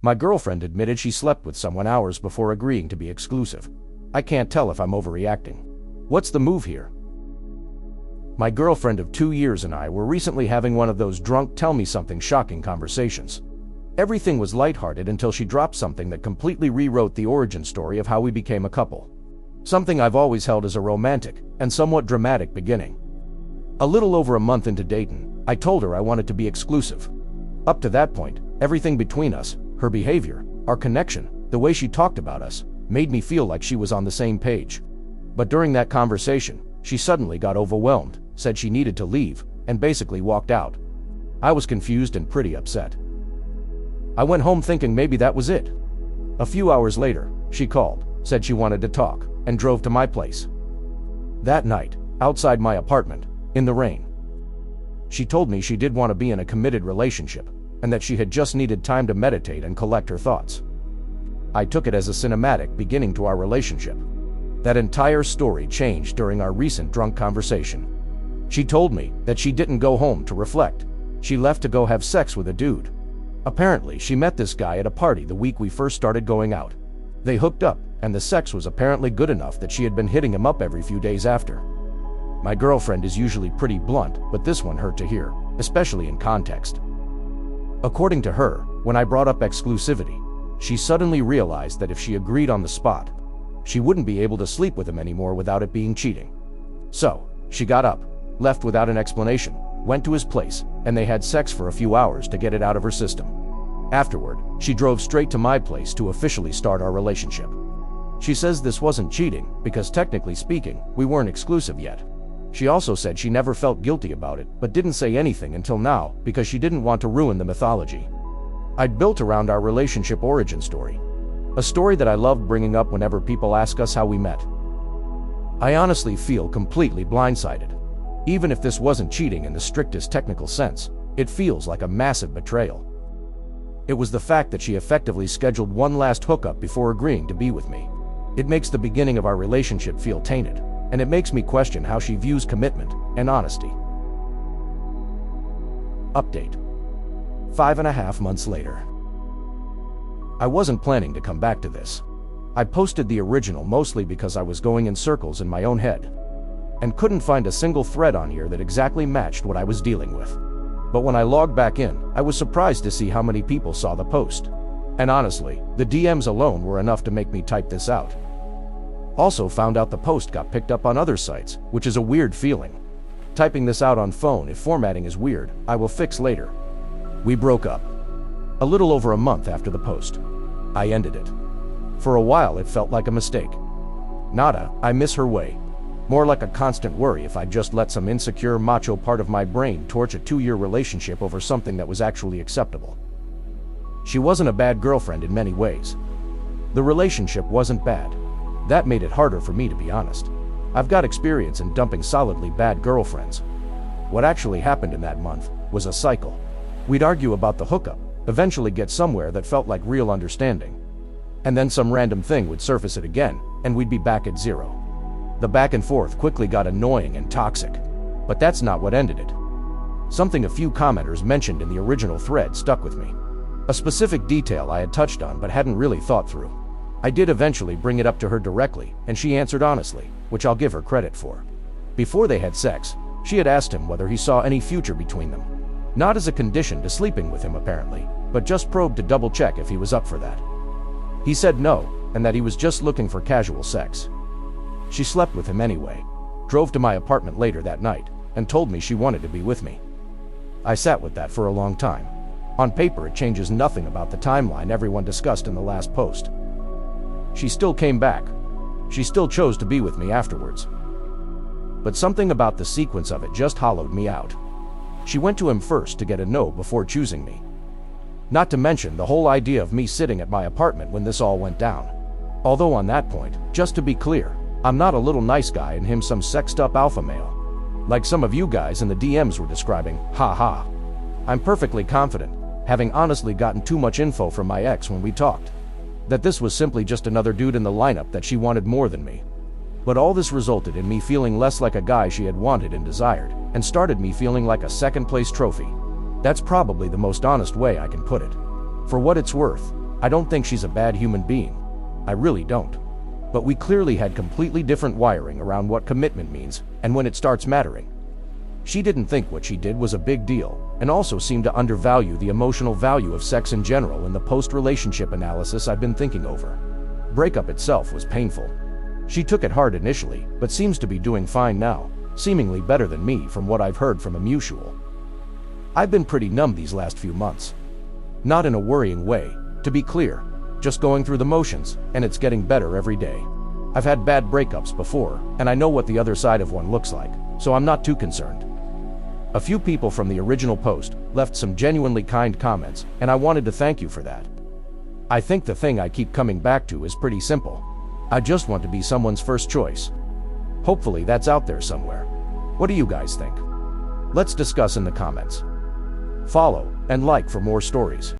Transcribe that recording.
My girlfriend admitted she slept with someone hours before agreeing to be exclusive. I can't tell if I'm overreacting. What's the move here? My girlfriend of 2 years and I were recently having one of those drunk tell-me-something shocking conversations. Everything was lighthearted until she dropped something that completely rewrote the origin story of how we became a couple. Something I've always held as a romantic and somewhat dramatic beginning. A little over a month into dating, I told her I wanted to be exclusive. Up to that point, everything between us, her behavior, our connection, the way she talked about us, made me feel like she was on the same page. But during that conversation, she suddenly got overwhelmed, said she needed to leave, and basically walked out. I was confused and pretty upset. I went home thinking maybe that was it. A few hours later, she called, said she wanted to talk, and drove to my place. That night, outside my apartment, in the rain, she told me she did want to be in a committed relationship, and that she had just needed time to meditate and collect her thoughts. I took it as a cinematic beginning to our relationship. That entire story changed during our recent drunk conversation. She told me that she didn't go home to reflect. She left to go have sex with a dude. Apparently, she met this guy at a party the week we first started going out. They hooked up, and the sex was apparently good enough that she had been hitting him up every few days after. My girlfriend is usually pretty blunt, but this one hurt to hear, especially in context. According to her, when I brought up exclusivity, she suddenly realized that if she agreed on the spot, she wouldn't be able to sleep with him anymore without it being cheating. So, she got up, left without an explanation, went to his place, and they had sex for a few hours to get it out of her system. Afterward, she drove straight to my place to officially start our relationship. She says this wasn't cheating because technically speaking, we weren't exclusive yet. She also said she never felt guilty about it, but didn't say anything until now because she didn't want to ruin the mythology I'd built around our relationship origin story. A story that I loved bringing up whenever people ask us how we met. I honestly feel completely blindsided. Even if this wasn't cheating in the strictest technical sense, it feels like a massive betrayal. It was the fact that she effectively scheduled one last hookup before agreeing to be with me. It makes the beginning of our relationship feel tainted, and it makes me question how she views commitment and honesty. Update. 5.5 months later. I wasn't planning to come back to this. I posted the original mostly because I was going in circles in my own head, and couldn't find a single thread on here that exactly matched what I was dealing with. But when I logged back in, I was surprised to see how many people saw the post. And honestly, the DMs alone were enough to make me type this out. Also found out the post got picked up on other sites, which is a weird feeling. Typing this out on phone if formatting is weird, I will fix later. We broke up. A little over a month after the post. I ended it. For a while it felt like a mistake. Nada, I miss her way. More like a constant worry if I'd just let some insecure macho part of my brain torch a 2-year relationship over something that was actually acceptable. She wasn't a bad girlfriend in many ways. The relationship wasn't bad. That made it harder for me, to be honest. I've got experience in dumping solidly bad girlfriends. What actually happened in that month was a cycle. We'd argue about the hookup, eventually get somewhere that felt like real understanding. And then some random thing would surface it again, and we'd be back at zero. The back and forth quickly got annoying and toxic. But that's not what ended it. Something a few commenters mentioned in the original thread stuck with me. A specific detail I had touched on but hadn't really thought through. I did eventually bring it up to her directly, and she answered honestly, which I'll give her credit for. Before they had sex, she had asked him whether he saw any future between them. Not as a condition to sleeping with him apparently, but just probed to double check if he was up for that. He said no, and that he was just looking for casual sex. She slept with him anyway, drove to my apartment later that night, and told me she wanted to be with me. I sat with that for a long time. On paper it changes nothing about the timeline everyone discussed in the last post. She still came back. She still chose to be with me afterwards. But something about the sequence of it just hollowed me out. She went to him first to get a no before choosing me. Not to mention the whole idea of me sitting at my apartment when this all went down. Although on that point, just to be clear, I'm not a little nice guy and him some sexed up alpha male. Like some of you guys in the DMs were describing, haha. I'm perfectly confident, having honestly gotten too much info from my ex when we talked, that this was simply just another dude in the lineup that she wanted more than me. But all this resulted in me feeling less like a guy she had wanted and desired, and started me feeling like a second-place trophy. That's probably the most honest way I can put it. For what it's worth, I don't think she's a bad human being. I really don't. But we clearly had completely different wiring around what commitment means and when it starts mattering. She didn't think what she did was a big deal, and also seemed to undervalue the emotional value of sex in general in the post-relationship analysis I've been thinking over. Breakup itself was painful. She took it hard initially, but seems to be doing fine now, seemingly better than me from what I've heard from a mutual. I've been pretty numb these last few months. Not in a worrying way, to be clear, just going through the motions, and it's getting better every day. I've had bad breakups before, and I know what the other side of one looks like, so I'm not too concerned. A few people from the original post left some genuinely kind comments, and I wanted to thank you for that. I think the thing I keep coming back to is pretty simple. I just want to be someone's first choice. Hopefully that's out there somewhere. What do you guys think? Let's discuss in the comments. Follow and like for more stories.